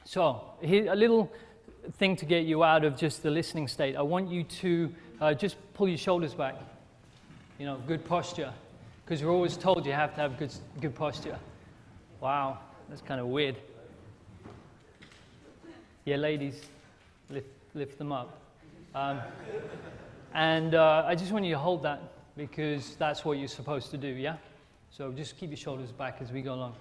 So, here, a little thing to get you out of just the listening state. I want you to just pull your shoulders back. You know, good posture. Because we're always told you have to have good posture. Wow, that's kind of weird. Yeah, ladies, lift them up. And I just want you to hold that because that's what you're supposed to do, yeah? So just keep your shoulders back as we go along.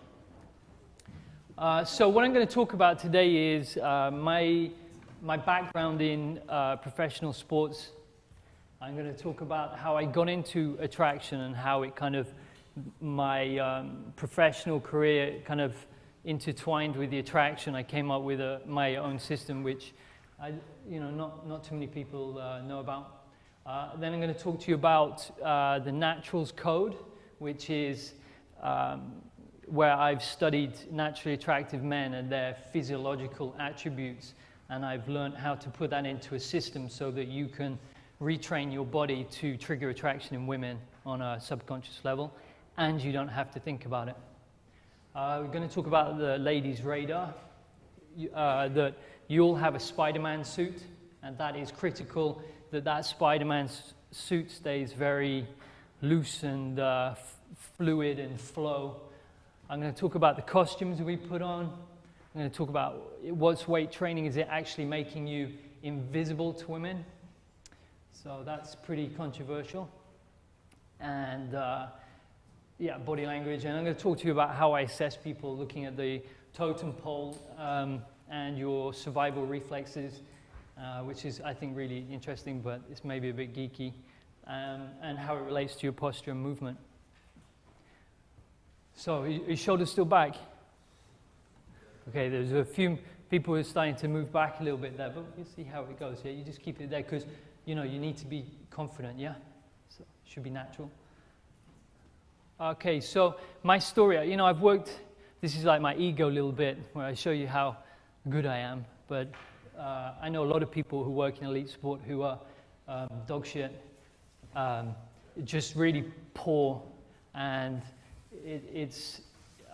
So what I'm going to talk about today is my background in professional sports. I'm going to talk about how I got into attraction and how it kind of, my professional career kind of intertwined with the attraction. I came up with my own system, which not too many people know about. Then I'm going to talk to you about the Naturals Code, which is where I've studied naturally attractive men and their physiological attributes, and I've learned how to put that into a system so that you can retrain your body to trigger attraction in women on a subconscious level, and you don't have to think about it. We're going to talk about the ladies' radar, that you'll have a Spider-Man suit, and that is critical that Spider-Man suit stays very loose and fluid and flow. I'm going to talk about the costumes we put on. I'm going to talk about what's weight training. Is it actually making you invisible to women? So that's pretty controversial. And body language. And I'm going to talk to you about how I assess people looking at the totem pole and your survival reflexes, which is, I think, really interesting, but it's maybe a bit geeky, and how it relates to your posture and movement. So, your shoulders still back? Okay, there's a few people who are starting to move back a little bit there, but we'll see how it goes. Yeah, you just keep it there because, you need to be confident, yeah? So, it should be natural. Okay, so my story, I've worked, this is like my ego a little bit, where I show you how good I am, but I know a lot of people who work in elite sport who are dog shit, just really poor, and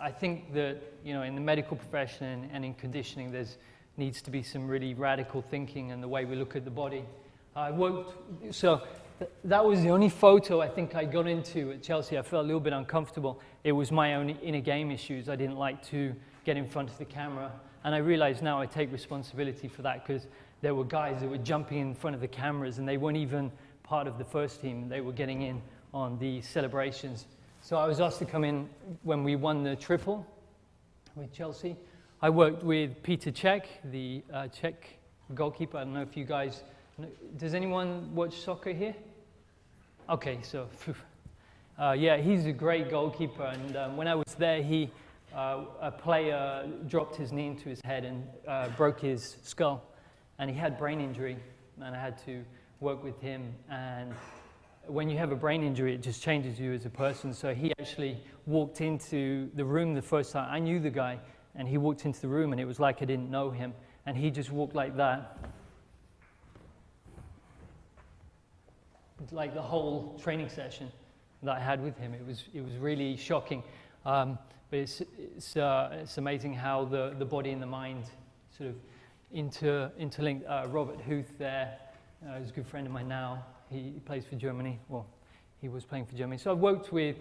I think that, in the medical profession and in conditioning, needs to be some really radical thinking in the way we look at the body. That was the only photo I think I got into at Chelsea. I felt a little bit uncomfortable. It was my own inner game issues. I didn't like to get in front of the camera. And I realize now I take responsibility for that because there were guys that were jumping in front of the cameras and they weren't even part of the first team. They were getting in on the celebrations. So I was asked to come in when we won the triple with Chelsea. I worked with Peter Cech, the Czech goalkeeper. I don't know if you guys know. Does anyone watch soccer here? Okay, so he's a great goalkeeper. And when I was there, a player dropped his knee into his head and broke his skull. And he had brain injury, and I had to work with him. And when you have a brain injury, it just changes you as a person. So he actually walked into the room the first time. I knew the guy, and he walked into the room, and it was like I didn't know him. And he just walked like that. It's like the whole training session that I had with him. It was really shocking. But it's amazing how the body and the mind sort of interlinked. Robert Huth there is a good friend of mine now. He plays for Germany. Well, he was playing for Germany. So I've worked with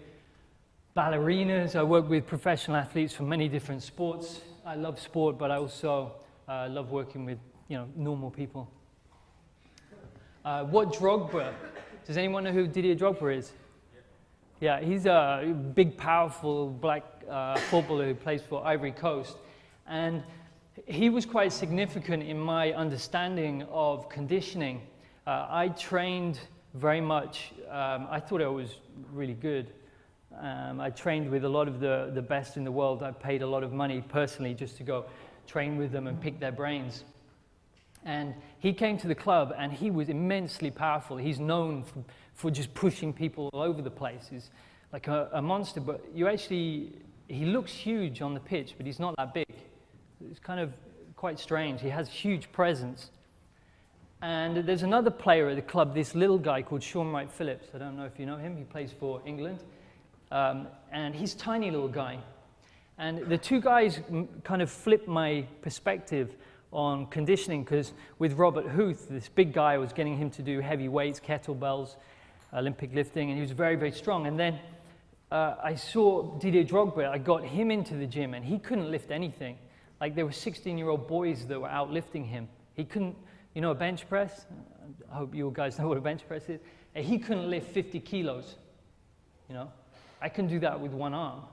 ballerinas. I worked with professional athletes from many different sports. I love sport, but I also love working with normal people. What Drogba? Does anyone know who Didier Drogba is? Yeah, he's a big, powerful black footballer who plays for Ivory Coast. And he was quite significant in my understanding of conditioning. I trained very much. I thought I was really good. I trained with a lot of the best in the world. I paid a lot of money personally just to go train with them and pick their brains. And he came to the club, and he was immensely powerful. He's known for just pushing people all over the place. He's like a monster, but he looks huge on the pitch, but he's not that big. It's kind of quite strange. He has huge presence. And there's another player at the club, this little guy called Sean Wright Phillips. I don't know if you know him. He plays for England. And he's a tiny little guy. And the two guys kind of flipped my perspective on conditioning, because with Robert Huth, this big guy, I was getting him to do heavy weights, kettlebells, Olympic lifting, and he was very, very strong. And then I saw Didier Drogba. I got him into the gym, and he couldn't lift anything. Like, there were 16-year-old boys that were out lifting him. He couldn't, you know, a bench press? I hope you guys know what a bench press is. And he couldn't lift 50 kilos, you know. I can do that with one arm.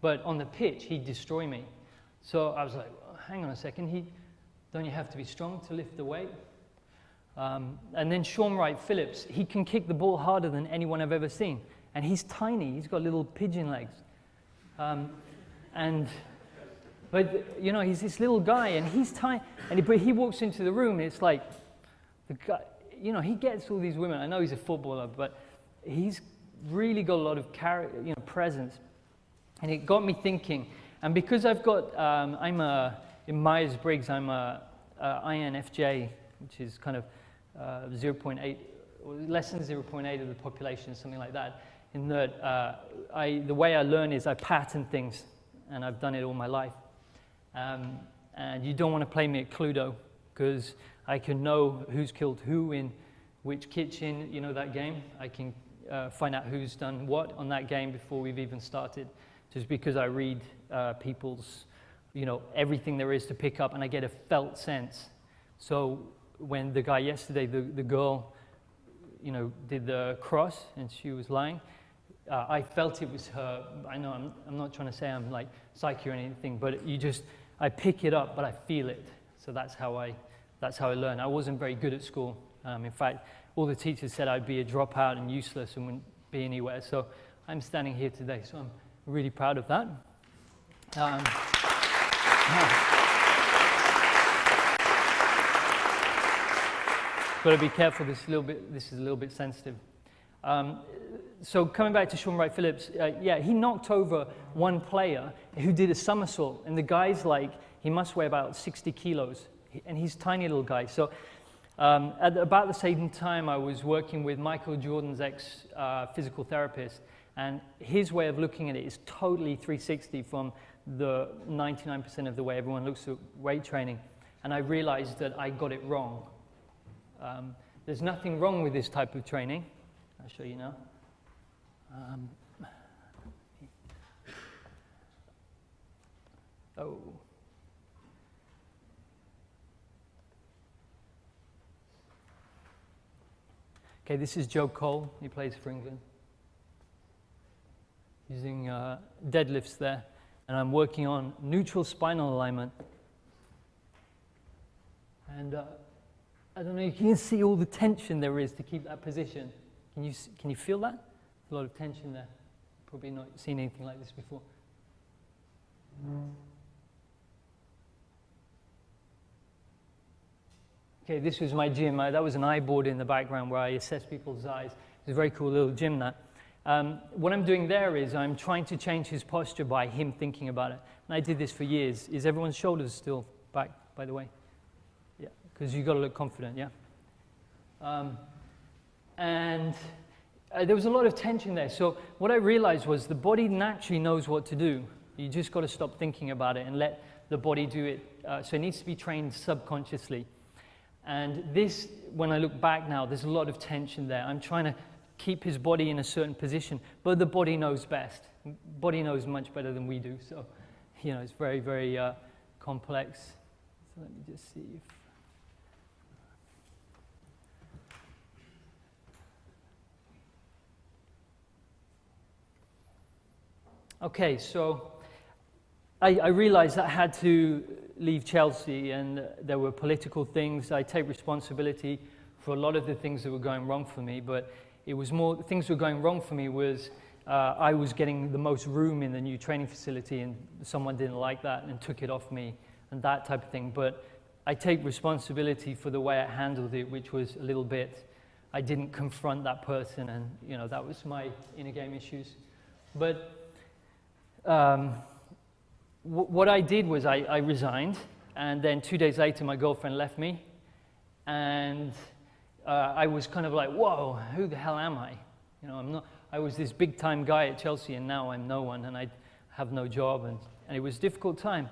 But on the pitch, he'd destroy me. So I was like, well, hang on a second, don't you have to be strong to lift the weight? And then Sean Wright Phillips, he can kick the ball harder than anyone I've ever seen. And he's tiny, he's got little pigeon legs. But you know, he's this little guy, and he's tiny, but he walks into the room, and it's like, the guy, you know, he gets all these women. I know he's a footballer, but he's really got a lot of presence. And it got me thinking, and because I've got, in Myers-Briggs, I'm a INFJ, which is kind of 0.8, or less than 0.8 of the population, something like that. In that, the way I learn is I pattern things, and I've done it all my life. And you don't want to play me at Cluedo, because I can know who's killed who in which kitchen, you know, that game. I can find out who's done what on that game before we've even started, just because I read people's, you know, everything there is to pick up, and I get a felt sense. So when the guy yesterday, the girl, you know, did the cross and she was lying, I felt it was her. I know I'm not trying to say I'm like psychic or anything, but I pick it up, but I feel it. So that's how I learn. I wasn't very good at school. In fact, all the teachers said I'd be a dropout and useless and wouldn't be anywhere. So I'm standing here today, so I'm really proud of that. Got to be careful. This is a little bit sensitive. So coming back to Sean Wright Phillips, he knocked over one player who did a somersault, and the guy's like, he must weigh about 60 kilos, and he's a tiny little guy. So at about the same time, I was working with Michael Jordan's ex-physical therapist, and his way of looking at it is totally 360 from the 99% of the way everyone looks at weight training. And I realized that I got it wrong. There's nothing wrong with this type of training. I'll show you now. Okay, this is Joe Cole. He plays for England. Using deadlifts there. And I'm working on neutral spinal alignment. And I don't know, you can see all the tension there is to keep that position. Can you feel that? A lot of tension there. Probably not seen anything like this before. Okay, this was my gym. That was an eye board in the background where I assess people's eyes. It's a very cool little gym, that. What I'm doing there is I'm trying to change his posture by him thinking about it. And I did this for years. Is everyone's shoulders still back, by the way? Yeah, because you've got to look confident, yeah? There was a lot of tension there. So what I realized was the body naturally knows what to do. You just got to stop thinking about it and let the body do it. So it needs to be trained subconsciously. And this, when I look back now, there's a lot of tension there. I'm trying to keep his body in a certain position, but the body knows best. Body knows much better than we do. So, you know, it's very, very complex. So let me just see if... Okay, so I realized I had to leave Chelsea, and there were political things. I take responsibility for a lot of the things that were going wrong for me, but it was more, things that were going wrong for me was I was getting the most room in the new training facility, and someone didn't like that and took it off me, and that type of thing. But I take responsibility for the way I handled it, which was a little bit, I didn't confront that person, and you know, that was my inner game issues. But what I did was I resigned, and then 2 days later my girlfriend left me, and I was kind of like, whoa, who the hell am I? You know, I was this big time guy at Chelsea, and now I'm no one, and I have no job, and and it was a difficult time.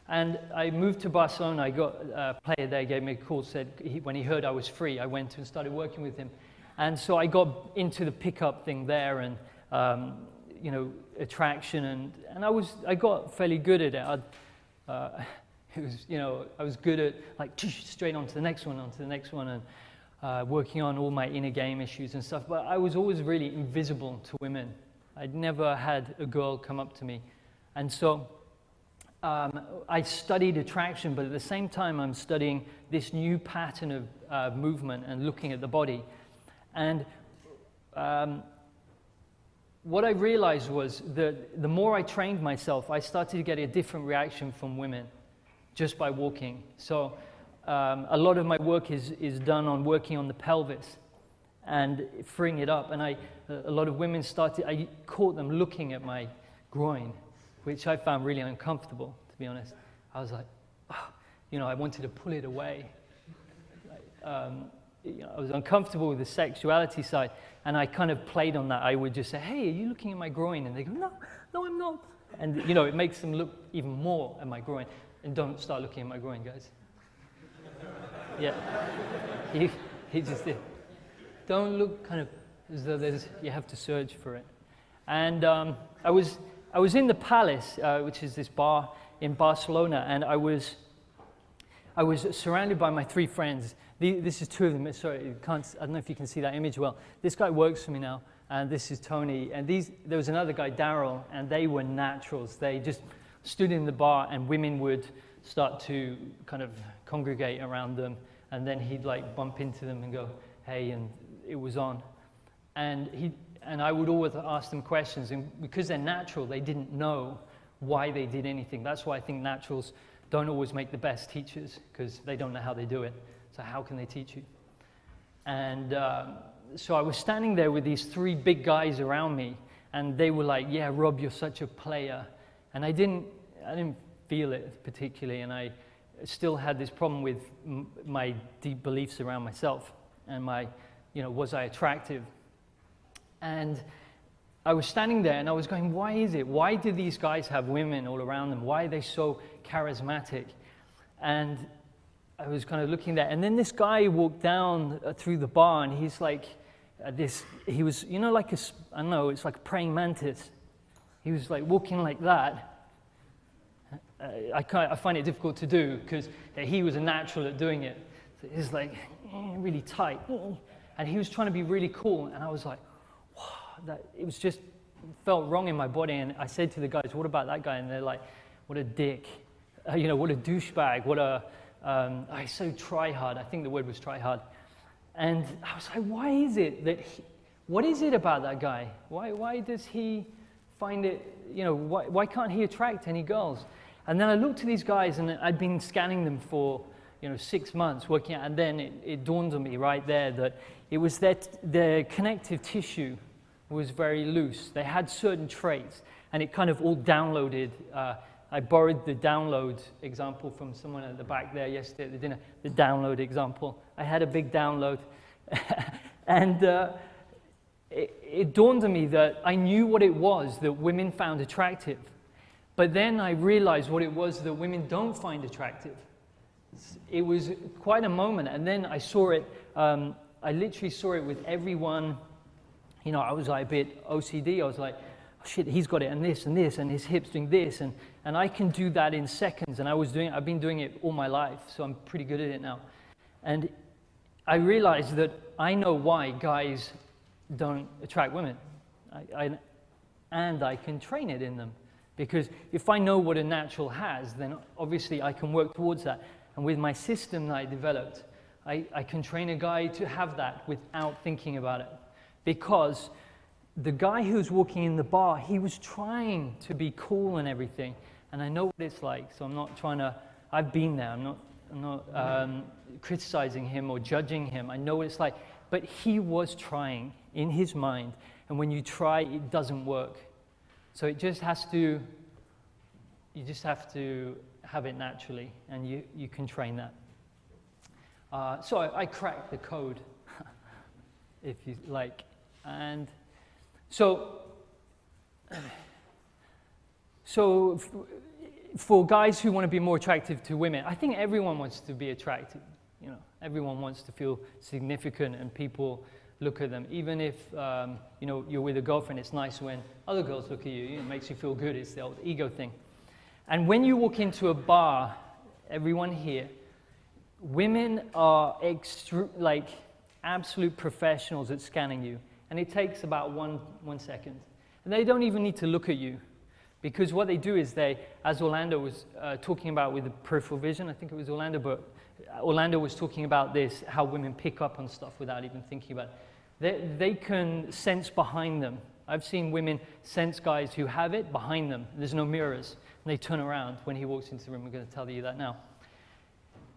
And I moved to Barcelona. I got a player there, gave me a call, said when he heard I was free, I went and started working with him. And so I got into the pickup thing there, and attraction, and I got fairly good at it. I was good at like straight onto the next one, and working on all my inner game issues and stuff. But I was always really invisible to women. I'd never had a girl come up to me, and so I studied attraction. But at the same time, I'm studying this new pattern of movement and looking at the body, and what I realized was that the more I trained myself, I started to get a different reaction from women just by walking. So a lot of my work is done on working on the pelvis and freeing it up. And a lot of women I caught them looking at my groin, which I found really uncomfortable, to be honest. I was like, I wanted to pull it away. I was uncomfortable with the sexuality side, and I kind of played on that. I would just say, "Hey, are you looking at my groin?" And they go, "No, I'm not." And it makes them look even more at my groin. And don't start looking at my groin, guys. Yeah, he just did. Don't look kind of as though you have to search for it. And I was in the Palace, which is this bar in Barcelona, and I was surrounded by my three friends. This is two of them. Sorry, I don't know if you can see that image well. This guy works for me now, and this is Tony. And there was another guy, Daryl, and they were naturals. They just stood in the bar, and women would start to kind of congregate around them, and then he'd like bump into them and go, "Hey," and it was on. And I would always ask them questions, and because they're natural, they didn't know why they did anything. That's why I think naturals don't always make the best teachers, because they don't know how they do it. So how can they teach you? And so I was standing there with these three big guys around me, and they were like, "Yeah, Rob, you're such a player." And I didn't feel it particularly, and I still had this problem with my deep beliefs around myself and my, was I attractive? And I was standing there and I was going, why is it? Why do these guys have women all around them? Why are they so charismatic? And I was kind of looking there, and then this guy walked down through the bar, and he's like he was, like I don't know, it's like a praying mantis. He was like walking like that. I find it difficult to do because he was a natural at doing it. So he was like really tight, and he was trying to be really cool, and I was like, wow, it was just felt wrong in my body. And I said to the guys, "What about that guy?" And they're like, "What a dick, what a douchebag, what a I so try hard." I think the word was try hard. And I was like, why is it that what is it about that guy? Why does he find it, why can't he attract any girls? And then I looked at these guys, and I'd been scanning them for 6 months working out, and then it dawned on me right there that it was that their connective tissue was very loose. They had certain traits, and it kind of all downloaded. I borrowed the download example from someone at the back there yesterday at the dinner, the download example. I had a big download, and it dawned on me that I knew what it was that women found attractive. But then I realized what it was that women don't find attractive. It was quite a moment, and then I saw it, I literally saw it with everyone. I was like a bit OCD. I was like, oh, shit, he's got it, and this, and his hips doing this, and I can do that in seconds, and I've been doing it all my life, so I'm pretty good at it now. And I realized that I know why guys don't attract women, and I can train it in them. Because if I know what a natural has, then obviously I can work towards that. And with my system that I developed, I can train a guy to have that without thinking about it. Because the guy who was walking in the bar, he was trying to be cool and everything. And I know what it's like, so I'm not trying to, I've been there, I'm not criticizing him or judging him. I know what it's like. But he was trying in his mind. And when you try, it doesn't work. So you just have to have it naturally, and you can train that. So I cracked the code, if you like. And so for guys who want to be more attractive to women, I think everyone wants to be attractive. You know, everyone wants to feel significant and people look at them. Even if, you know, you're with a girlfriend, it's nice when other girls look at you. You know, it makes you feel good. It's the old ego thing. And when you walk into a bar, everyone here, women are like absolute professionals at scanning you. And it takes about one second. And they don't even need to look at you. Because what they do is they, as Orlando was talking about with the peripheral vision, I think it was Orlando, but Orlando was talking about this, how women pick up on stuff without even thinking about it. They can sense behind them. I've seen women sense guys who have it behind them. There's no mirrors. And they turn around when he walks into the room. I'm going to tell you that now.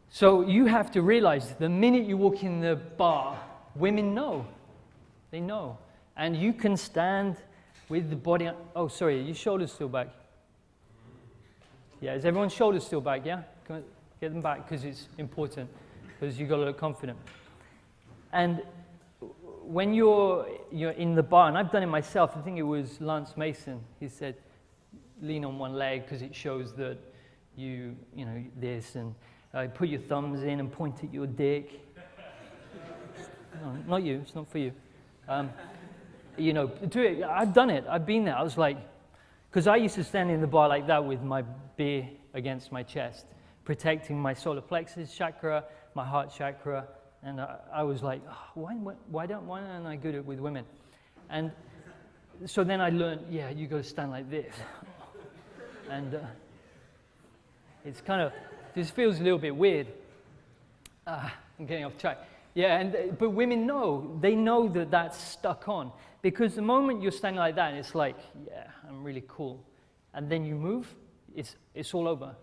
So you have to realize the minute you walk in the bar, women know. They know. And you can stand with the body. Oh, sorry, your shoulders still back. Yeah, is everyone's shoulders still back? Yeah? Get them back because it's important, because you've got to look confident. And when you're in the bar, and I've done it myself, I think it was Lance Mason, he said, lean on one leg because it shows that you know, this, and put your thumbs in and point at your dick. No, not you, it's not for you. You know, do it. I've done it. I've been there. I was like, because I used to stand in the bar like that with my beer against my chest, protecting my solar plexus chakra, my heart chakra, and I was like, oh, why don't I do it with women? And so then I learned, yeah, you got to stand like this, and it's kind of, this feels a little bit weird. I'm getting off track. Yeah, but women know. They know that that's stuck on. Because the moment you're standing like that, it's like, yeah, I'm really cool. And then you move, it's all over.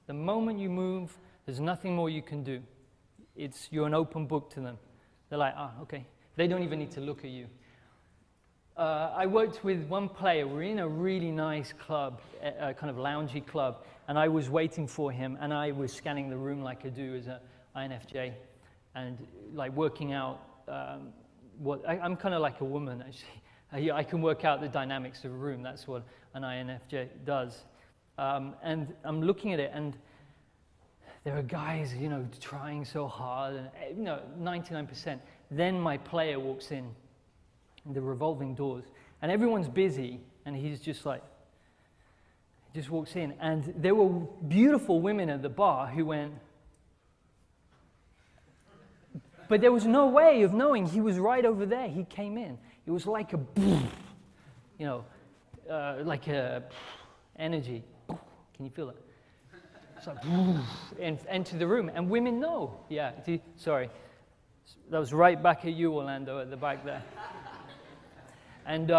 The moment you move, there's nothing more you can do. You're an open book to them. They're like, okay. They don't even need to look at you. I worked with one player. We're in a really nice club, a kind of loungy club, and I was waiting for him, and I was scanning the room like I do as an INFJ. And like working out I'm kind of like a woman, actually. I can work out the dynamics of a room. That's what an INFJ does. And I'm looking at it, and there are guys, you know, trying so hard, and you know, 99%. Then my player walks in, the revolving doors, and everyone's busy, and he's just like, he just walks in, and there were beautiful women at the bar who went. But there was no way of knowing. He was right over there. He came in. It was like a, you know, like a energy. Can you feel it? It's like, and enter the room. And women know. Yeah, sorry. That was right back at you, Orlando, at the back there. And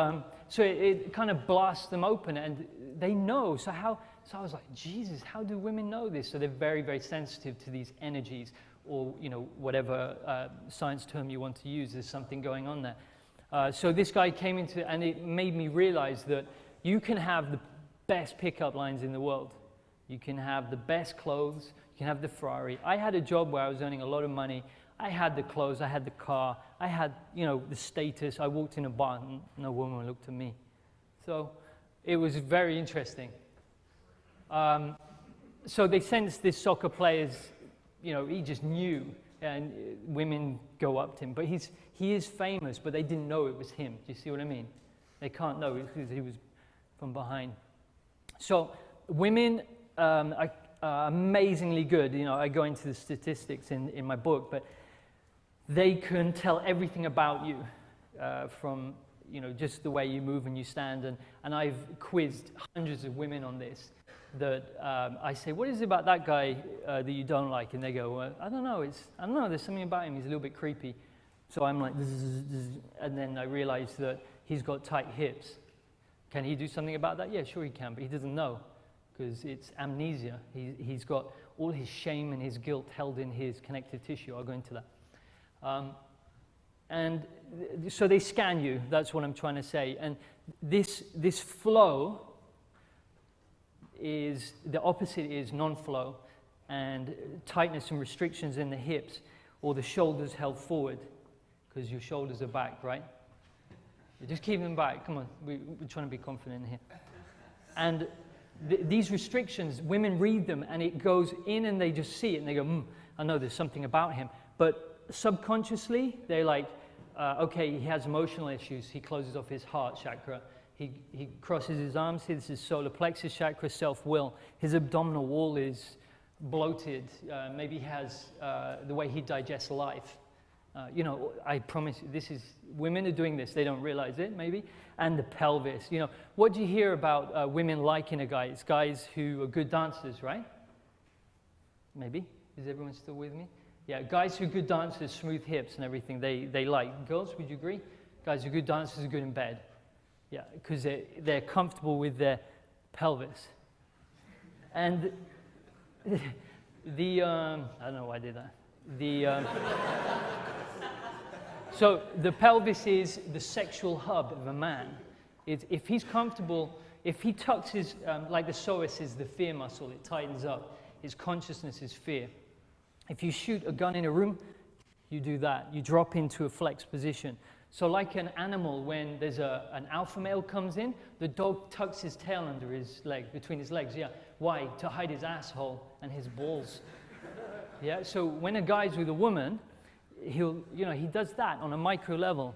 so it kind of blasts them open, and they know. So I was like, Jesus, how do women know this? So they're very, very sensitive to these energies, or you know, whatever science term you want to use. There's something going on there. So this guy came into, and it made me realize that you can have the best pickup lines in the world. You can have the best clothes. You can have the Ferrari. I had a job where I was earning a lot of money. I had the clothes. I had the car. I had, you know, the status. I walked in a bar, and no woman looked at me. So it was very interesting. So they sensed this soccer player's, you know, he just knew, and women go up to him. But he is famous, but they didn't know it was him. Do you see what I mean? They can't know because he was from behind. So women are amazingly good. You know, I go into the statistics in my book, but they can tell everything about you from, you know, just the way you move and you stand. And I've quizzed hundreds of women on this. That I say, what is it about that guy that you don't like? And they go, well, I don't know. There's something about him. He's a little bit creepy. So I'm like, and then I realize that he's got tight hips. Can he do something about that? Yeah, sure he can, but he doesn't know because it's amnesia. He's got all his shame and his guilt held in his connective tissue. I'll go into that. And so they scan you. That's what I'm trying to say. And this flow is, the opposite is non-flow, and tightness and restrictions in the hips, or the shoulders held forward, because your shoulders are back, right? You just keep them back. Come on, we're trying to be confident here. And these restrictions, women read them and it goes in and they just see it and they go, I know there's something about him. But subconsciously, they're like, okay, he has emotional issues. He closes off his heart chakra. He crosses his arms. This is his solar plexus chakra, self-will. His abdominal wall is bloated. Maybe he has the way he digests life. I promise you, women are doing this. They don't realize it, maybe. And the pelvis. What do you hear about women liking a guy? It's guys who are good dancers, right? Maybe. Is everyone still with me? Yeah, guys who are good dancers, smooth hips and everything, they like. Girls, would you agree? Guys who are good dancers are good in bed. Yeah, because they're comfortable with their pelvis. And I don't know why I did that. So the pelvis is the sexual hub of a man. If he's comfortable, if he tucks his, like the psoas is the fear muscle, it tightens up. His consciousness is fear. If you shoot a gun in a room, you do that. You drop into a flexed position. So like an animal, when there's an alpha male comes in, the dog tucks his tail under his leg, between his legs. Yeah. Why? To hide his asshole and his balls. Yeah. So when a guy's with a woman, he does that on a micro level.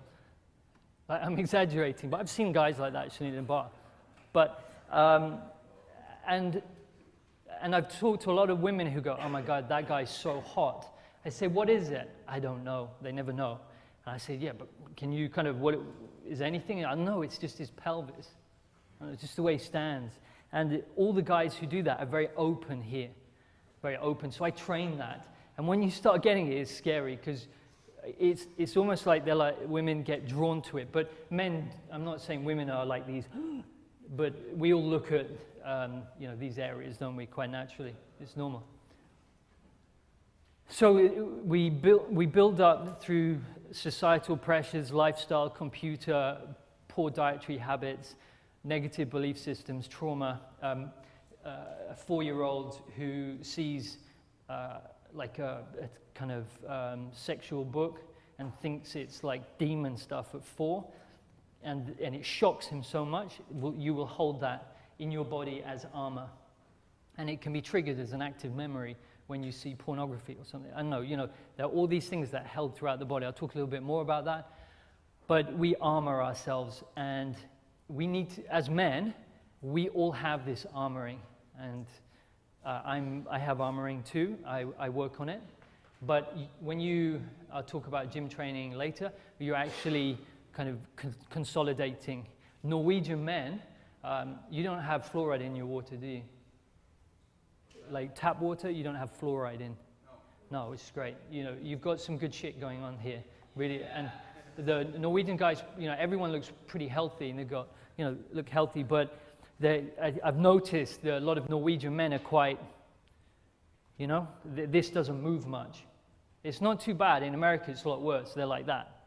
I'm exaggerating, but I've seen guys like that actually in a bar. But, and I've talked to a lot of women who go, oh my God, that guy's so hot. I say, what is it? I don't know. They never know. And I say, yeah, but can you is there anything? I know, it's just his pelvis. It's just the way he stands. And all the guys who do that are very open here. Very open. So I train that. And when you start getting it, it's scary because it's almost like women get drawn to it. But men, I'm not saying women are like these, but we all look at these areas, don't we, quite naturally. It's normal. So we build up through societal pressures, lifestyle, computer, poor dietary habits, negative belief systems, trauma. A 4-year-old who sees like a kind of sexual book and thinks it's like demon stuff at 4, and it shocks him so much, you will hold that in your body as armor. And it can be triggered as an active memory when you see pornography or something. I know, there are all these things that are held throughout the body. I'll talk a little bit more about that. But we armor ourselves, and we need to, as men, we all have this armoring. And I have armoring too. I work on it. But when I'll talk about gym training later, you're actually kind of consolidating. Norwegian men, you don't have fluoride in your water, do you? Like tap water, you don't have fluoride in. No, which is great. You've got some good shit going on here, really. And the Norwegian guys, everyone looks pretty healthy, and they've got, look healthy. But I've noticed that a lot of Norwegian men are quite, this doesn't move much. It's not too bad. In America, it's a lot worse. They're like that.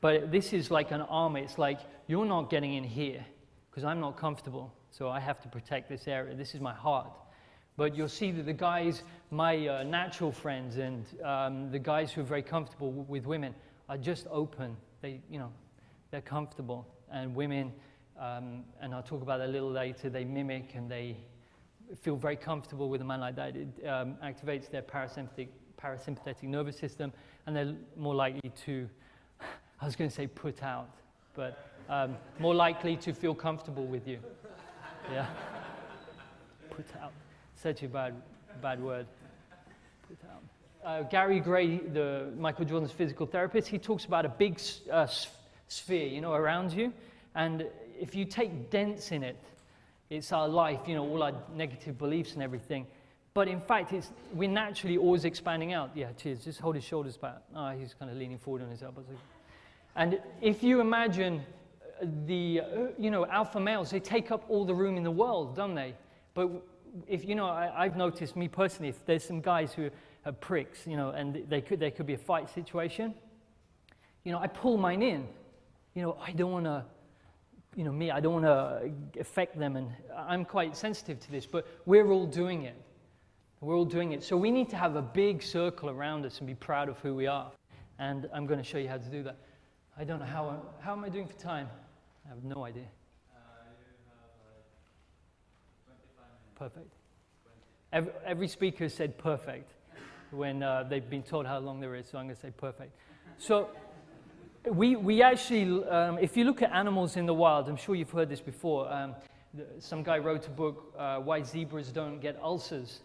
But this is like an armor. It's like, you're not getting in here because I'm not comfortable. So I have to protect this area. This is my heart. But you'll see that the guys, my natural friends, and the guys who are very comfortable with women are just open. They're comfortable. And women, and I'll talk about that a little later, they mimic and they feel very comfortable with a man like that. It activates their parasympathetic nervous system, and they're more likely to, I was going to say put out, but more likely to feel comfortable with you. Yeah. Put out. Such a bad word. Put out. Gary Gray, Michael Jordan's physical therapist, he talks about a big sphere, around you. And if you take dents in it, it's our life, all our negative beliefs and everything. But in fact, we're naturally always expanding out. Yeah, cheers. Just hold his shoulders back. Oh, he's kind of leaning forward on his elbows. And if you imagine the, alpha males, they take up all the room in the world, don't they? But if I've noticed, me personally, if there's some guys who are pricks, and there could be a fight situation, I pull mine in. I don't want to, I don't want to affect them, and I'm quite sensitive to this, but we're all doing it. We're all doing it. So we need to have a big circle around us and be proud of who we are. And I'm going to show you how to do that. I don't know how am I doing for time? I have no idea. You have 25 Perfect. Every speaker said perfect when they've been told how long there is, so I'm going to say perfect. So we actually, if you look at animals in the wild, I'm sure you've heard this before, some guy wrote a book, Why Zebras Don't Get Ulcers,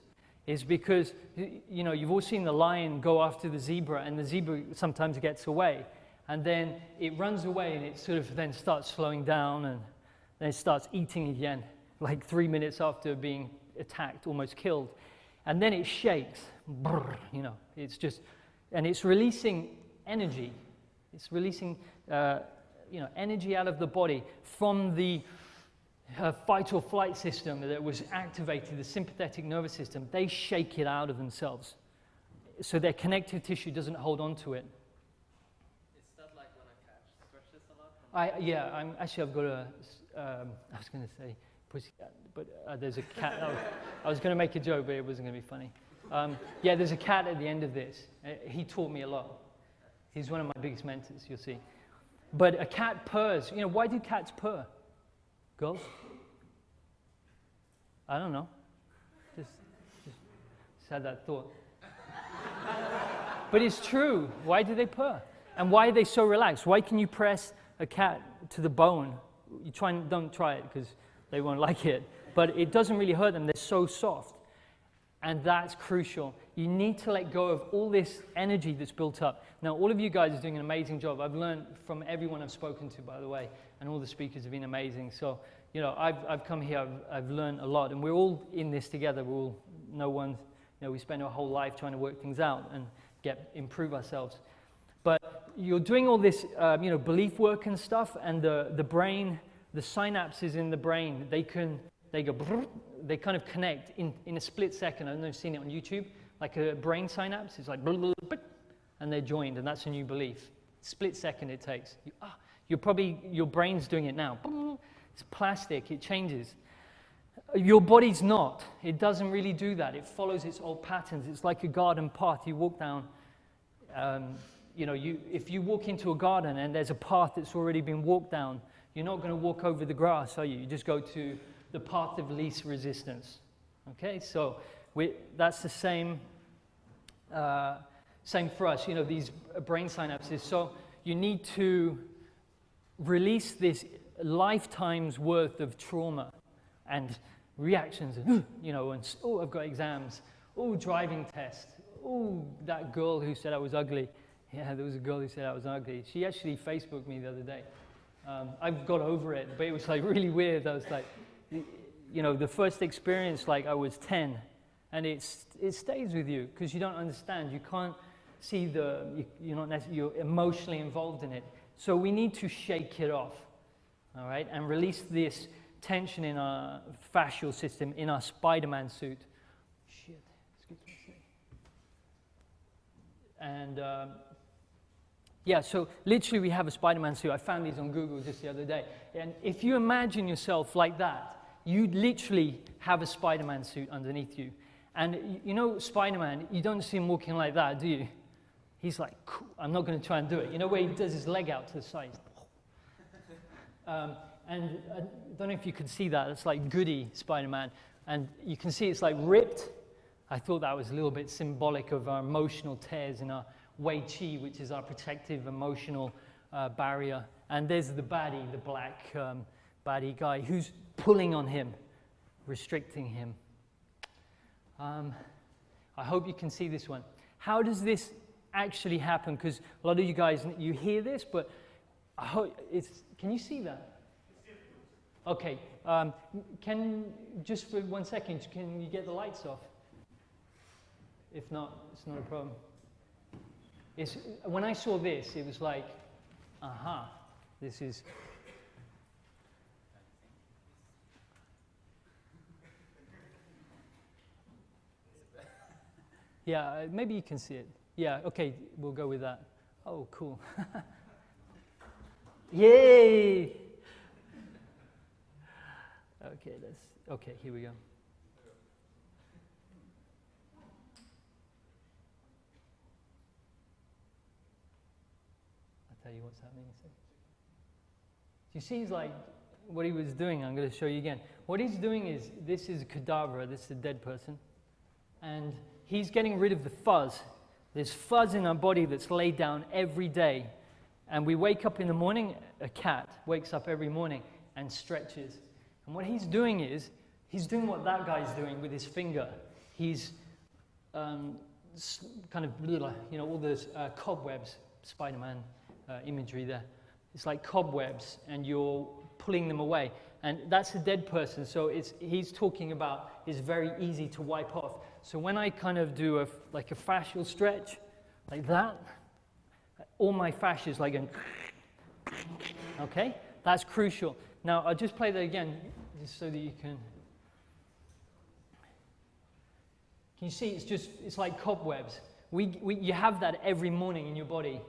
is because, you know, you've all seen the lion go after the zebra, and the zebra sometimes gets away, and then it runs away, and it sort of then starts slowing down, and then it starts eating again, like 3 minutes after being attacked, almost killed. And then it shakes, you know, it's just, and it's releasing energy. It's releasing, you know, energy out of the body from the fight or flight system that was activated, the sympathetic nervous system. They shake it out of themselves, so their connective tissue doesn't hold on to it. Is that like when a cat stretches a lot? I've got a, I was going to say pussycat, but there's a cat. I was going to make a joke, but it wasn't going to be funny. Yeah, there's a cat at the end of this. He taught me a lot. He's one of my biggest mentors, you'll see. But a cat purrs. You know, why do cats purr? Girls? I don't know. Just had that thought. But it's true. Why do they purr? And why are they so relaxed? Why can you press a cat to the bone? Don't try it because they won't like it. But it doesn't really hurt them. They're so soft. And that's crucial. You need to let go of all this energy that's built up. Now, all of you guys are doing an amazing job. I've learned from everyone I've spoken to, by the way, and all the speakers have been amazing. So, you know, I've come here, I've learned a lot, and we're all in this together. We spend our whole life trying to work things out and improve ourselves. But you're doing all this, belief work and stuff, and the brain, the synapses in the brain, they kind of connect in a split second. I don't know if you've seen it on YouTube, like a brain synapse. It's like, and they're joined, and that's a new belief. Split second it takes. Your brain's doing it now. It's plastic, it changes. Your body's not. It doesn't really do that. It follows its old patterns. It's like a garden path you walk down. If you walk into a garden and there's a path that's already been walked down, you're not going to walk over the grass, are you? You just go to the path of least resistance. Okay, so that's the same for us. You know, these brain synapses. So you need to release this lifetime's worth of trauma and reactions. And I've got exams. Oh, driving test. Oh, that girl who said I was ugly. Yeah, there was a girl who said I was ugly. She actually Facebooked me the other day. I've got over it, but it was like really weird. I was like, the first experience, like I was 10, and it stays with you because you don't understand. You can't see you're emotionally involved in it. So we need to shake it off, all right, and release this tension in our fascial system, in our Spider-Man suit. Shit, excuse me. And so literally we have a Spider-Man suit. I found these on Google just the other day. And if you imagine yourself like that, you literally have a Spider-Man suit underneath you. And you know Spider-Man, you don't see him walking like that, do you? He's like, cool, I'm not going to try and do it. You know where he does his leg out to the side? And I don't know if you could see that. It's like goody Spider-Man. And you can see it's like ripped. I thought that was a little bit symbolic of our emotional tears in our Wei Qi, which is our protective emotional barrier. And there's the baddie, the black baddie guy, who's pulling on him, restricting him. I hope you can see this one. How does this actually happen? Because a lot of you guys, you hear this, but I hope can you see that? Okay, just for 1 second, can you get the lights off? If not, it's not a problem. When I saw this, it was like, this is... Yeah, maybe you can see it. Yeah, okay, we'll go with that. Oh, cool. Yay! Okay, here we go. I'll tell you what's happening. Do you see he's like, was doing, I'm going to show you again. What he's doing is, this is a cadaver, this is a dead person, and he's getting rid of the fuzz. There's fuzz in our body that's laid down every day, and we wake up in the morning, a cat wakes up every morning and stretches. And what he's doing is, he's doing what that guy's doing with his finger. He's kind of, all those cobwebs, Spider-Man imagery there. It's like cobwebs, and you're pulling them away. And that's a dead person, so he's talking about it's very easy to wipe off. So when I kind of do a fascial stretch, like that, all my fascia is like going, okay? That's crucial. Now, I'll just play that again, just so that you can you see, it's like cobwebs. You have that every morning in your body.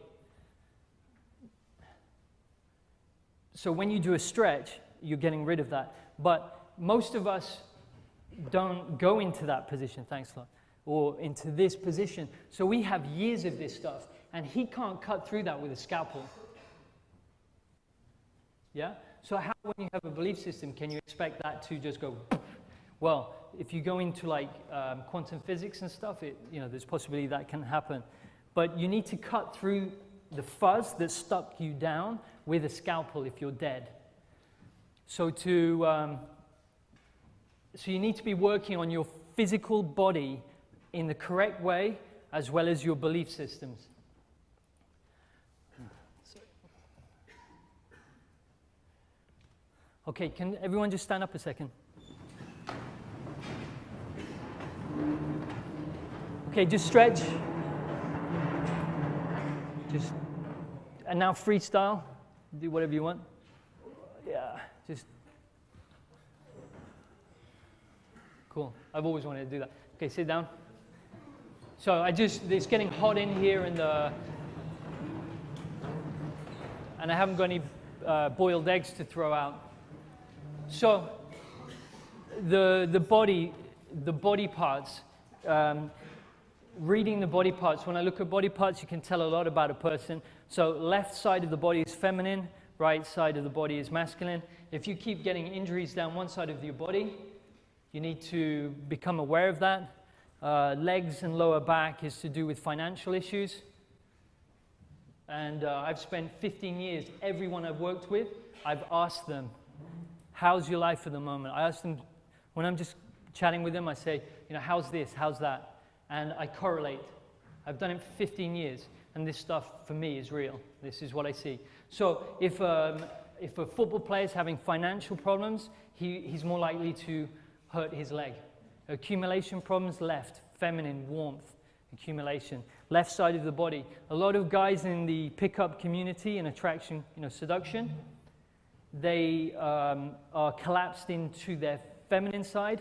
So when you do a stretch, you're getting rid of that. But most of us don't go into that position, thanks a lot, or into this position. So we have years of this stuff, and he can't cut through that with a scalpel. Yeah? So how, when you have a belief system, can you expect that to just go? Well, if you go into quantum physics and stuff, there's possibility that can happen. But you need to cut through the fuzz that stuck you down with a scalpel if you're dead. So you need to be working on your physical body in the correct way, as well as your belief systems. Okay, can everyone just stand up a second? Okay, just stretch. And now freestyle. Do whatever you want. Yeah, just. Cool. I've always wanted to do that. Okay, sit down. So it's getting hot in here, and I haven't got any boiled eggs to throw out. So the body parts. Reading the body parts. When I look at body parts, you can tell a lot about a person. So left side of the body is feminine, right side of the body is masculine. If you keep getting injuries down one side of your body, you need to become aware of that. Legs and lower back is to do with financial issues. And I've spent 15 years, everyone I've worked with, I've asked them, how's your life at the moment? I ask them, when I'm just chatting with them, I say, how's this, how's that? And I correlate. I've done it for 15 years, and this stuff for me is real. This is what I see. So if a football player is having financial problems, he's more likely to hurt his leg. Accumulation problems, left, feminine, warmth, accumulation. Left side of the body. A lot of guys in the pickup community and attraction, seduction, they are collapsed into their feminine side.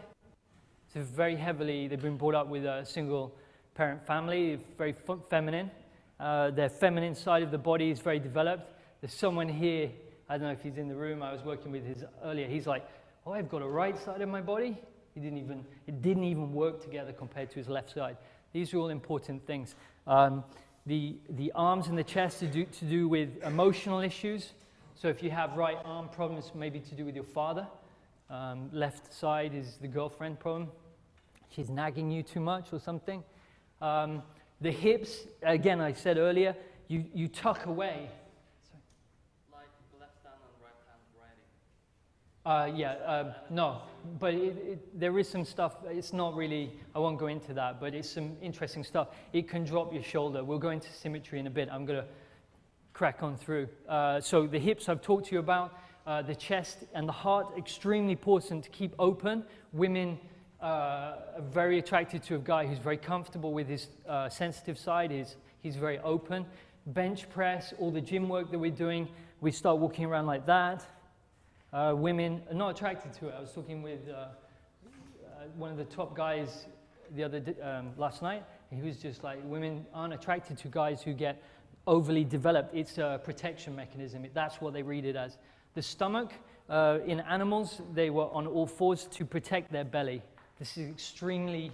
So very heavily, they've been brought up with a single parent family, very feminine. Their feminine side of the body is very developed. There's someone here, I don't know if he's in the room, I was working with his earlier, he's like, oh, I've got a right side of my body. It didn't even work together compared to his left side. These are all important things. The arms and the chest are to do with emotional issues. So if you have right arm problems, maybe to do with your father. Left side is the girlfriend problem. She's nagging you too much or something. The hips, again, I said earlier, you tuck away. Sorry. Like left hand and right hand writing. No, but there is some stuff, it's not really, I won't go into that, but it's some interesting stuff. It can drop your shoulder. We'll go into symmetry in a bit. I'm going to crack on through. So the hips I've talked to you about. The chest and the heart, extremely important to keep open. Women are very attracted to a guy who's very comfortable with his sensitive side. He's very open. Bench press, all the gym work that we're doing, we start walking around like that. Women are not attracted to it. I was talking with one of the top guys last night. He was just like, women aren't attracted to guys who get overly developed. It's a protection mechanism. That's what they read it as. The stomach, in animals, they were on all fours to protect their belly. This is extremely,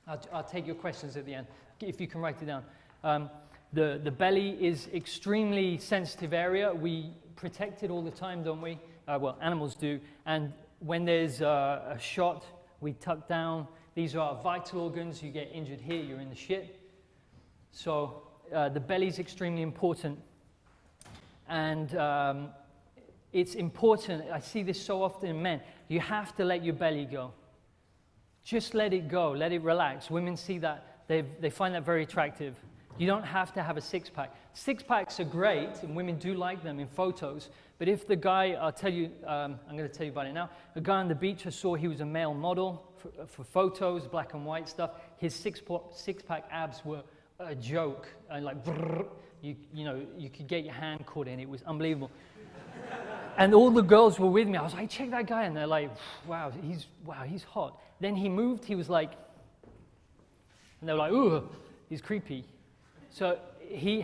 I'll take your questions at the end, if you can write it down. The belly is extremely sensitive area. We protect it all the time, don't we? well, animals do. And when there's a shot, we tuck down. These are our vital organs. You get injured here, you're in the shit. So the belly is extremely important. And it's important, I see this so often in men, you have to let your belly go. Just let it go, let it relax. Women see that, they find that very attractive. You don't have to have a six-pack. Six-packs are great, and women do like them in photos, but if the guy, I'll tell you, I'm going to tell you about it now, a guy on the beach I saw, he was a male model for photos, black and white stuff. His six-pack abs were a joke, and like, brrr, you know, you could get your hand caught in it. It was unbelievable. And all the girls were with me. I was like, check that guy. And they're like, wow, he's hot. Then he moved, he was like, and they were like, ooh, he's creepy. So he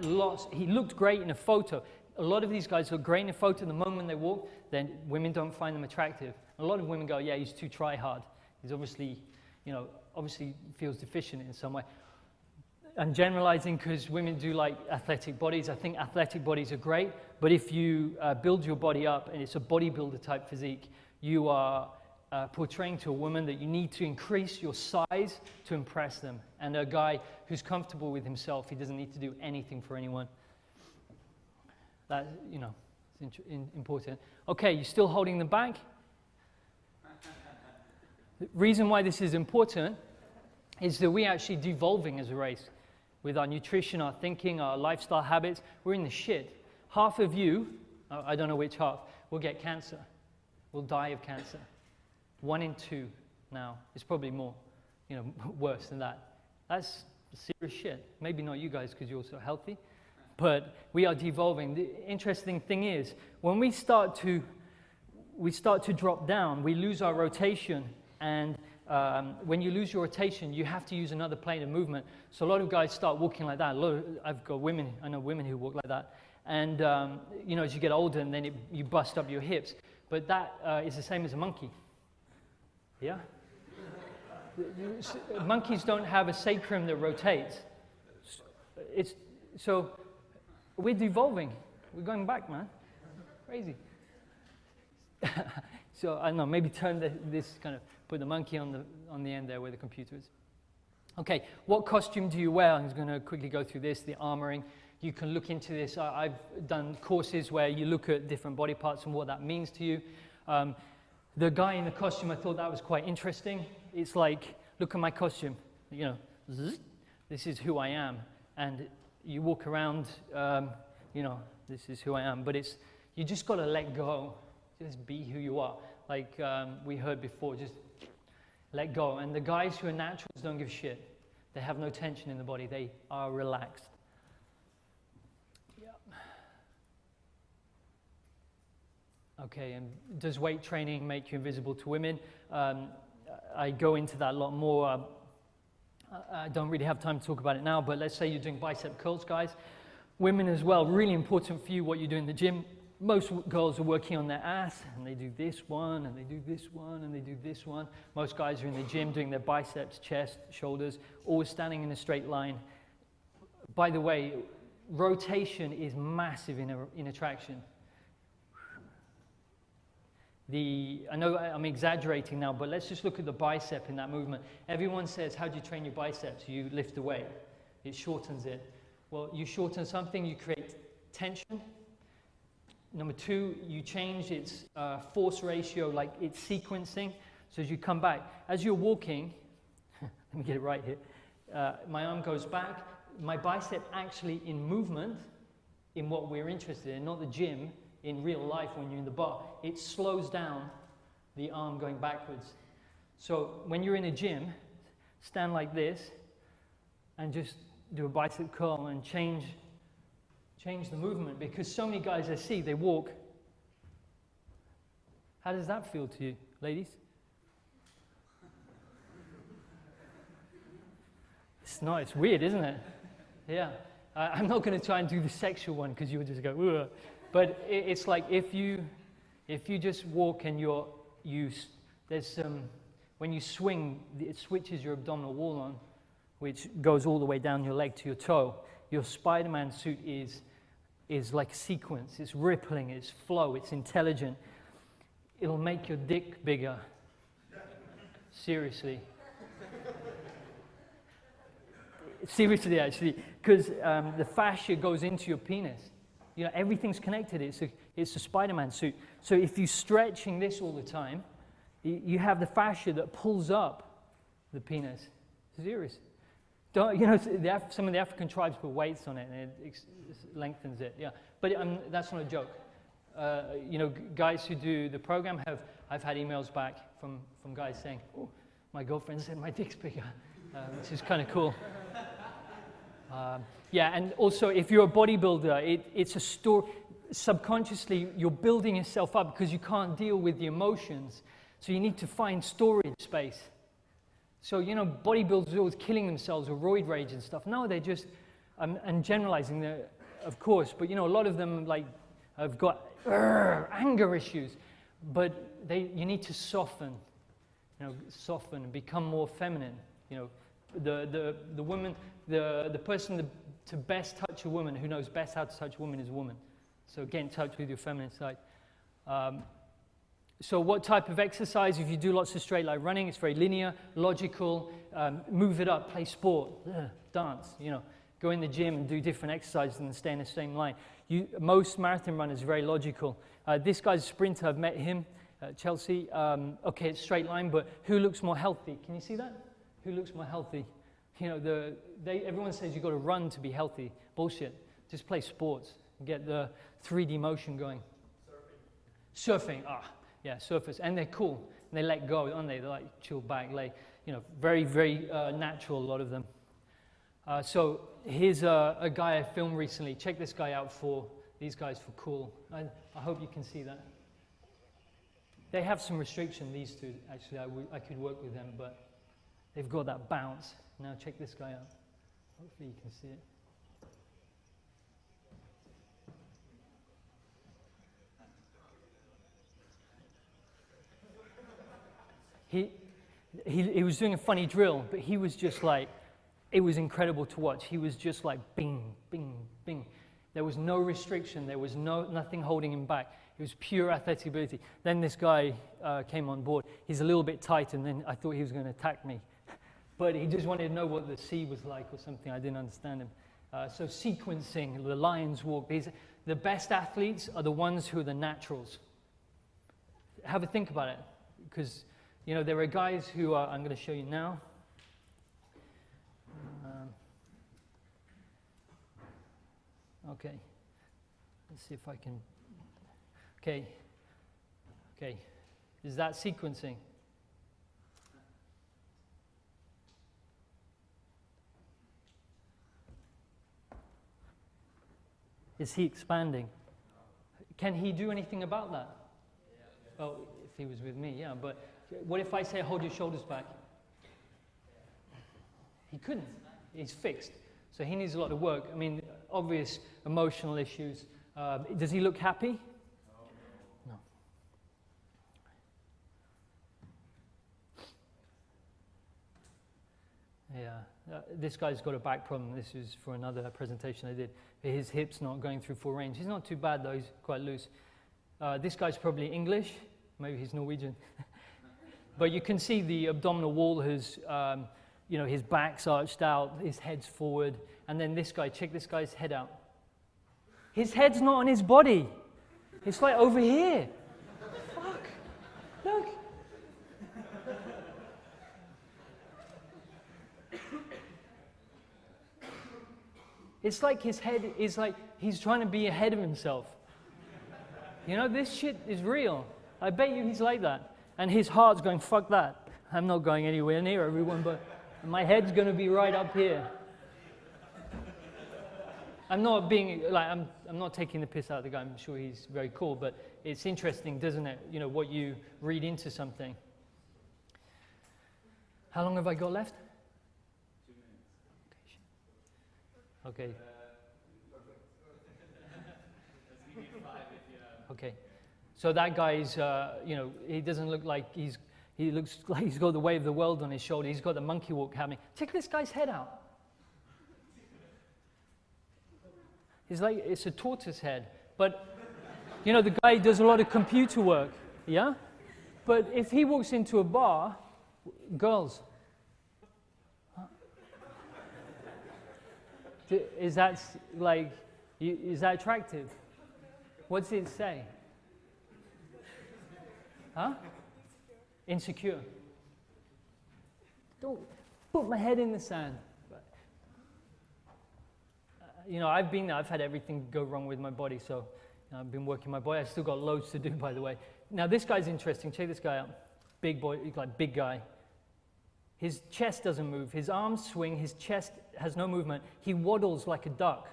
looked great in a photo. A lot of these guys look great in a photo. The moment they walk, then women don't find them attractive. A lot of women go, yeah, he's too try-hard. He's obviously, you know, obviously feels deficient in some way. I'm generalizing because women do like athletic bodies. I think athletic bodies are great, but if you build your body up and it's a bodybuilder type physique, you are portraying to a woman that you need to increase your size to impress them. And a guy who's comfortable with himself, he doesn't need to do anything for anyone. That, you know, is important. Okay, you're still holding them back? The reason why this is important is that we're actually devolving as a race. With our nutrition, our thinking, our lifestyle habits, we're in the shit. Half of you, I don't know which half, will get cancer. Will die of cancer. 1 in 2 now. It's probably more, you know, worse than that. That's serious shit. Maybe not you guys because you're so healthy, but we are devolving. The interesting thing is, when we start to drop down, we lose our rotation, and when you lose your rotation, you have to use another plane of movement. So a lot of guys start walking like that. I've got women, I know women who walk like that. And, you know, as you get older, and then you bust up your hips. But that is the same as a monkey. Yeah? Monkeys don't have a sacrum that rotates. So we're devolving. We're going back, man. Crazy. So I don't know, maybe turn this kind of, put the monkey on the end there where the computer is. Okay, what costume do you wear? I'm just going to quickly go through this, the armoring. You can look into this. I've done courses where you look at different body parts and what that means to you. The guy in the costume, I thought that was quite interesting. It's like, look at my costume, you know, zzz, this is who I am. And you walk around, you know, this is who I am. But you just got to let go. Just be who you are. Like we heard before, just let go. And the guys who are naturals don't give a shit. They have no tension in the body. They are relaxed. Yeah. Okay, and does weight training make you invisible to women? I go into that a lot more. I don't really have time to talk about it now, but let's say you're doing bicep curls, guys. Women as well, really important for you what you do in the gym. Most girls are working on their ass, and they do this one, and they do this one, and they do this one. Most guys are in the gym doing their biceps, chest, shoulders, always standing in a straight line. By the way, rotation is massive in attraction. I know I'm exaggerating now, but let's just look at the bicep in that movement. Everyone says, how do you train your biceps? You lift the weight. It shortens it. Well, you shorten something, you create tension. Number 2, you change its force ratio, like its sequencing. So as you come back, as you're walking, let me get it right here. My arm goes back. My bicep actually in movement, in what we're interested in, not the gym, in real life when you're in the bar, it slows down the arm going backwards. So when you're in a gym, stand like this and just do a bicep curl and change the movement, because so many guys I see, they walk. How does that feel to you, ladies? It's weird, isn't it? Yeah. I'm not going to try and do the sexual one because you would just go, ugh. But it's like if you just walk and when you swing, it switches your abdominal wall on, which goes all the way down your leg to your toe. Your Spider-Man suit is is like a sequence. It's rippling, it's flow, it's intelligent. It'll make your dick bigger. Seriously. Seriously, actually, because the fascia goes into your penis. You know, everything's connected. It's a Spider-Man suit. So if you're stretching this all the time, you have the fascia that pulls up the penis. Serious. Don't, you know, some of the African tribes put weights on it and it lengthens it. Yeah, but that's not a joke. You know, guys who do the program I've had emails back from guys saying, "Oh, my girlfriend said my dick's bigger," which is kind of cool. Yeah, and also if you're a bodybuilder, it's a story. Subconsciously, you're building yourself up because you can't deal with the emotions. So you need to find storage space. So, you know, bodybuilders are always killing themselves with roid rage and stuff. No, they're just, and generalizing, of course, but, you know, a lot of them, like, have got anger issues. But you need to soften, you know, soften, become more feminine. You know, the woman, the person to best touch a woman, who knows best how to touch a woman, is a woman. So get in touch with your feminine side. So what type of exercise? If you do lots of straight line running, it's very linear, logical. Move it up, play sport, dance. You know, go in the gym and do different exercises and stay in the same line. Most marathon runners are very logical. This guy's a sprinter. I've met him at Chelsea. Okay, it's straight line, but who looks more healthy? Can you see that? Who looks more healthy? You know, everyone says you've got to run to be healthy. Bullshit. Just play sports. Get the 3D motion going. Surfing. Yeah, surfers. And they're cool. And they let go, aren't they? They like chill back, you know, very, very natural, a lot of them. So here's a guy I filmed recently. Check this guy out these guys for cool. I hope you can see that. They have some restriction, these two, actually. I could work with them, but they've got that bounce. Now check this guy out. Hopefully you can see it. He was doing a funny drill, but he was just like, it was incredible to watch. He was just like bing, bing, bing. There was no restriction. There was nothing holding him back. It was pure athletic ability. Then this guy came on board. He's a little bit tight, and then I thought he was going to attack me. But he just wanted to know what the sea was like or something. I didn't understand him. So sequencing, the lion's walk. The best athletes are the ones who are the naturals. Have a think about it, because you know, there are guys who are, I'm going to show you now. Okay. Let's see if I can. Okay. Is that sequencing? Is he expanding? Can he do anything about that? Yeah. Oh, if he was with me, yeah, but what if I say hold your shoulders back? He couldn't. He's fixed. So he needs a lot of work. I mean, obvious emotional issues. Does he look happy? No. Yeah. This guy's got a back problem. This is for another presentation I did. His hip's not going through full range. He's not too bad though. He's quite loose. This guy's probably English. Maybe he's Norwegian. But you can see the abdominal wall has, you know, his back's arched out, his head's forward, and then this guy, check this guy's head out. His head's not on his body. It's like over here. Fuck. Look. It's like his head is like, he's trying to be ahead of himself. You know, this shit is real. I bet you he's like that. And his heart's going, fuck that. I'm not going anywhere near everyone, but my head's going to be right up here. I'm not being, like, I'm not taking the piss out of the guy. I'm sure he's very cool, but it's interesting, doesn't it? You know, what you read into something. How long have I got left? 2 minutes. Okay. Okay. So that guy's, you know, he doesn't look like he looks like he's got the weight of the world on his shoulder. He's got the monkey walk happening. Check this guy's head out. it's a tortoise head. But, you know, the guy does a lot of computer work, yeah? But if he walks into a bar, girls, is that like, is that attractive? What does it say? Huh? Insecure. Don't put my head in the sand. You know, I've been there. I've had everything go wrong with my body, so I've been working my body. I've still got loads to do, by the way. Now, this guy's interesting. Check this guy out. Big boy, like big guy. His chest doesn't move. His arms swing. His chest has no movement. He waddles like a duck.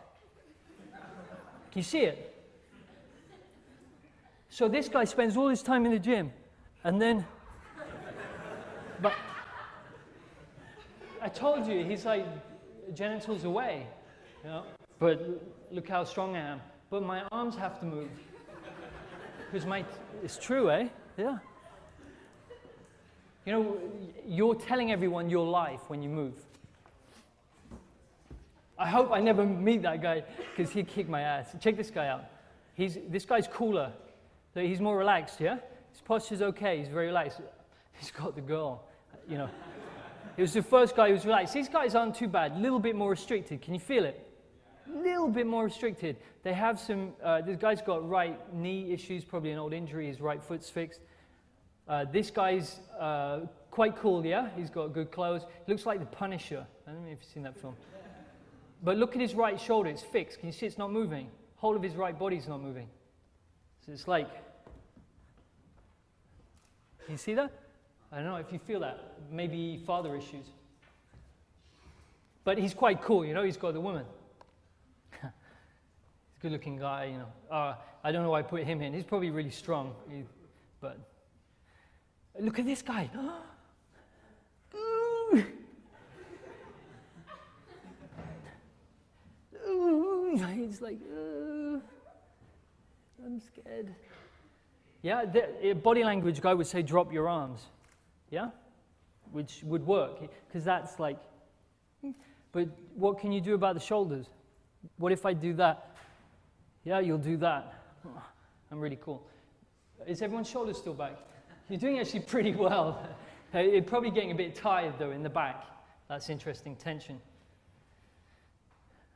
Can you see it? So this guy spends all his time in the gym, and then, but I told you, he's like genitals away, you know. But look how strong I am. But my arms have to move. Because it's true, eh? Yeah. You know, you're telling everyone your life when you move. I hope I never meet that guy, because he'd kick my ass. Check this guy out. This guy's cooler. So he's more relaxed, yeah? His posture's okay, he's very relaxed. He's got the girl, you know. It was the first guy who was relaxed. These guys aren't too bad, a little bit more restricted. Can you feel it? Little bit more restricted. They have some, this guy's got right knee issues, probably an old injury, his right foot's fixed. This guy's quite cool, yeah? He's got good clothes. He looks like the Punisher. I don't know if you've seen that film. But look at his right shoulder, it's fixed. Can you see it's not moving? Whole of his right body's not moving. So it's like, can you see that? I don't know if you feel that. Maybe father issues. But he's quite cool, you know, he's got the woman. He's a good looking guy, you know. I don't know why I put him in. He's probably really strong. But look at this guy. Ooh. Ooh. He's like, I'm scared. Yeah, the body language guy would say, drop your arms. Yeah? Which would work, because that's like, but what can you do about the shoulders? What if I do that? Yeah, you'll do that. Oh, I'm really cool. Is everyone's shoulders still back? You're doing actually pretty well. You're probably getting a bit tired, though, in the back. That's interesting tension.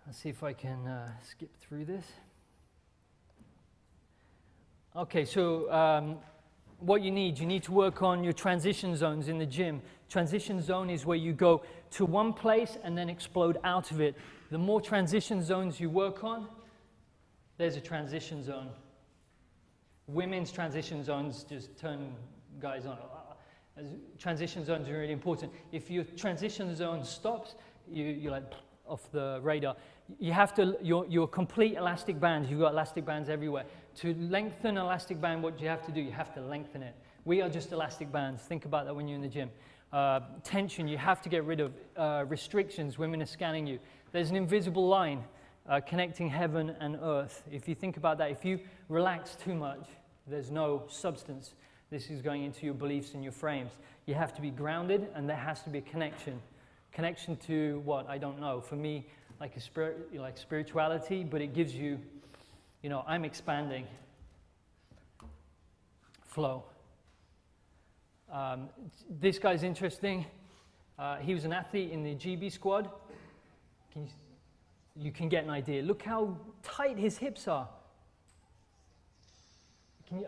Let's see if I can skip through this. Okay, so what you need to work on your transition zones in the gym. Transition zone is where you go to one place and then explode out of it. The more transition zones you work on, there's a transition zone. Women's transition zones just turn guys on. Transition zones are really important. If your transition zone stops, you're like off the radar. You have to, your complete elastic bands, you've got elastic bands everywhere. To lengthen an elastic band, what do you have to do? You have to lengthen it. We are just elastic bands. Think about that when you're in the gym. Tension, you have to get rid of restrictions. Women are scanning you. There's an invisible line connecting heaven and earth. If you think about that, if you relax too much, there's no substance. This is going into your beliefs and your frames. You have to be grounded, and there has to be a connection. Connection to what? I don't know. For me, like spirituality, but it gives you, you know, I'm expanding. Flow. This guy's interesting. He was an athlete in the GB squad. You can get an idea. Look how tight his hips are.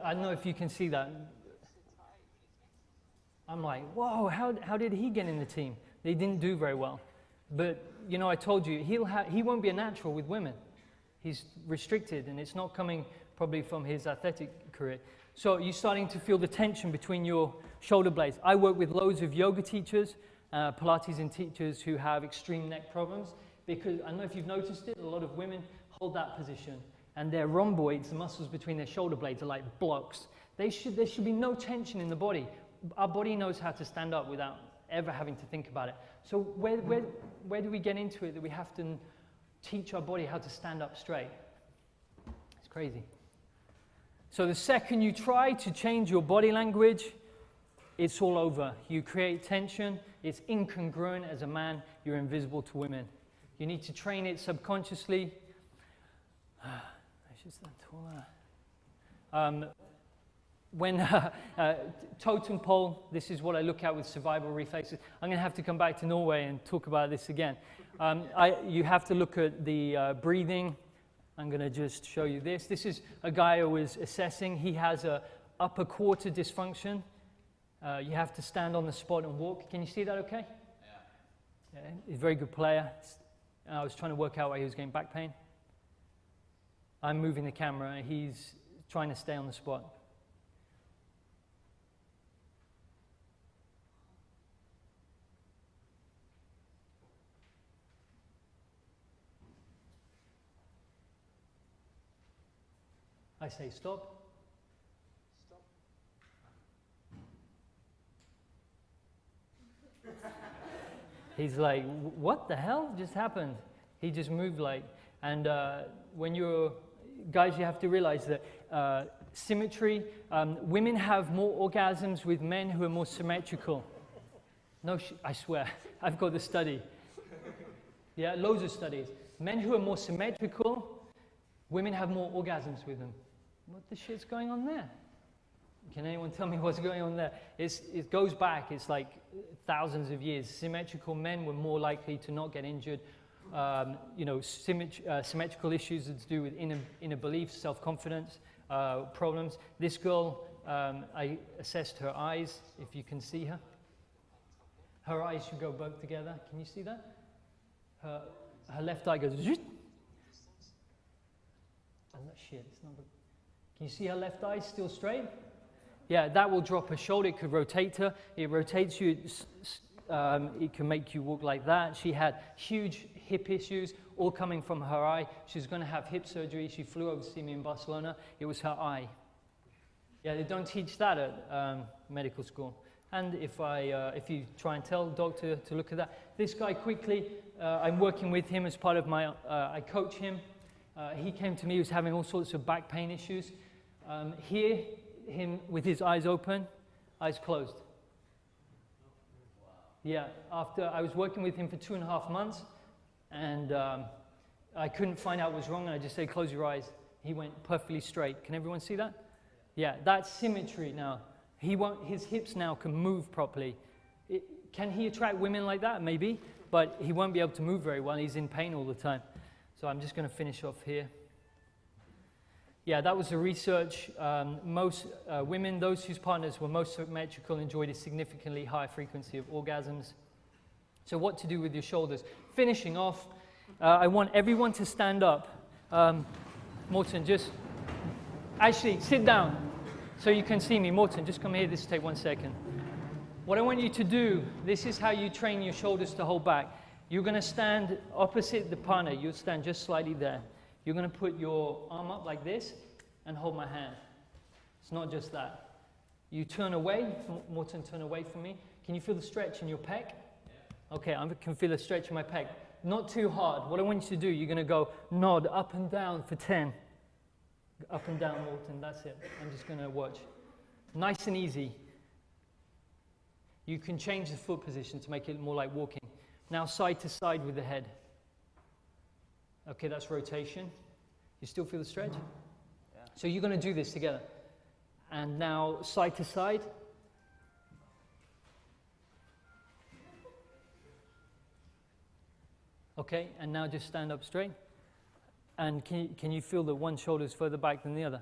I don't know if you can see that. I'm like, whoa, how did he get in the team? They didn't do very well. But, you know, I told you, he won't be a natural with women. He's restricted, and it's not coming probably from his athletic career. So you're starting to feel the tension between your shoulder blades. I work with loads of yoga teachers, Pilates and teachers who have extreme neck problems, because I don't know if you've noticed it, a lot of women hold that position, and their rhomboids, the muscles between their shoulder blades, are like blocks. There should be no tension in the body. Our body knows how to stand up without ever having to think about it. So where do we get into it that we have to teach our body how to stand up straight? It's crazy. So the second you try to change your body language, it's all over. You create tension. It's incongruent. As a man, you're invisible to women. You need to train it subconsciously. I should stand taller. When totem pole, this is what I look at with survival reflexes. I'm going to have to come back to Norway and talk about this again. You have to look at the breathing. I'm going to just show you this. This is a guy who was assessing. He has a upper quarter dysfunction. You have to stand on the spot and walk. Can you see that okay? Yeah. He's a very good player. I was trying to work out why he was getting back pain. I'm moving the camera. He's trying to stay on the spot. I say stop. Stop. He's like, what the hell just happened? He just moved like, and when you're, guys, you have to realize that symmetry, women have more orgasms with men who are more symmetrical. No, I swear, I've got the study. Yeah, loads of studies. Men who are more symmetrical, women have more orgasms with them. What the shit's going on there? Can anyone tell me what's going on there? It goes back, it's like thousands of years. Symmetrical men were more likely to not get injured. Symmetrical issues to do with inner beliefs, self-confidence, problems. This girl, I assessed her eyes, if you can see her. Her eyes should go both together. Can you see that? Her left eye goes, zoot. Oh, shit, it's not. Can you see her left eye still straight? Yeah, that will drop her shoulder. It could rotate her. It rotates you. It can make you walk like that. She had huge hip issues, all coming from her eye. She was going to have hip surgery. She flew over to see me in Barcelona. It was her eye. Yeah, they don't teach that at medical school. And if you try and tell a doctor to look at that, this guy quickly, I'm working with him as part of my, I coach him. He came to me, he was having all sorts of back pain issues. Here, him with his eyes open, eyes closed. Yeah, after I was working with him for 2.5 months, and I couldn't find out what was wrong, and I just said, close your eyes. He went perfectly straight. Can everyone see that? Yeah, that's symmetry now. His hips now can move properly. Can he attract women like that? Maybe, but he won't be able to move very well. He's in pain all the time. So I'm just going to finish off here. Yeah, that was the research. Most women, those whose partners were most symmetrical, enjoyed a significantly higher frequency of orgasms. So what to do with your shoulders? Finishing off, I want everyone to stand up. Morten, just actually sit down so you can see me. Morten, just come here. This will take 1 second. What I want you to do, this is how you train your shoulders to hold back. You're going to stand opposite the partner. You'll stand just slightly there. You're going to put your arm up like this and hold my hand. It's not just that. You turn away. Morten, turn away from me. Can you feel the stretch in your pec? Yeah. Okay, I can feel a stretch in my pec. Not too hard. What I want you to do, you're going to go nod up and down for 10. Up and down, Morten. That's it. I'm just going to watch. Nice and easy. You can change the foot position to make it more like walking. Now side to side with the head. Okay, that's rotation. You still feel the stretch? Yeah. So you're going to do this together. And now side to side. Okay, and now just stand up straight. And can you feel that one shoulder is further back than the other?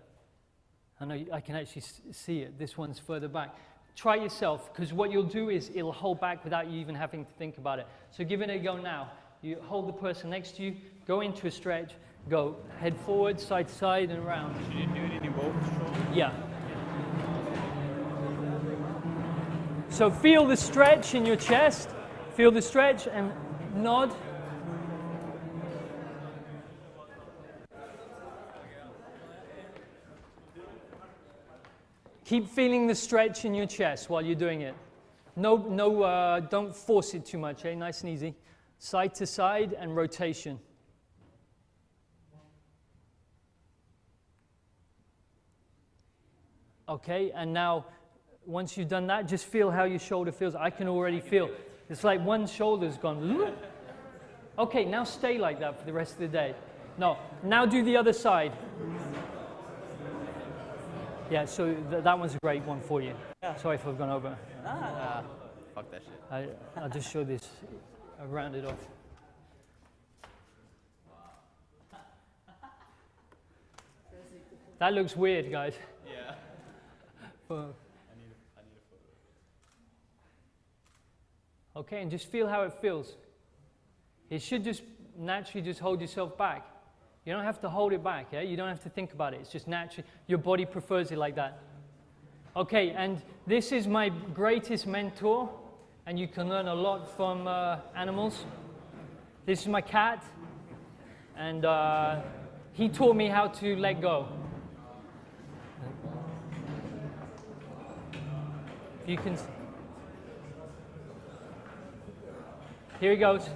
I know I can actually see it. This one's further back. Try yourself, because what you'll do is it'll hold back without you even having to think about it. So give it a go now. You hold the person next to you, go into a stretch, go head forward, side to side, and around. Should you do it in both shoulders? Yeah. So feel the stretch in your chest, feel the stretch, and nod. Keep feeling the stretch in your chest while you're doing it. Don't force it too much, eh? Nice and easy. Side to side and rotation. Okay, and now once you've done that, just feel how your shoulder feels. I can already feel. It's like one shoulder's gone. Okay, now stay like that for the rest of the day. No, now do the other side. Yeah, so that one's a great one for you. Yeah. Sorry if I've gone over. Fuck that shit. I'll just show this. I rounded off. That looks weird, guys. Yeah. Well, I need a photo. okay, and just feel how it feels. It should just naturally just hold yourself back. You don't have to hold it back, yeah? You don't have to think about it. It's just naturally, your body prefers it like that. Okay, and this is my greatest mentor, and you can learn a lot from animals. This is my cat, and he taught me how to let go. You can. Here he goes.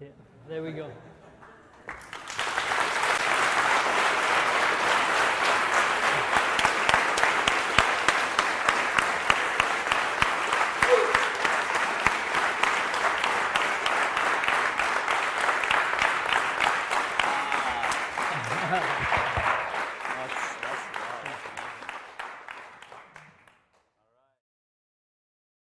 Yeah, there we go.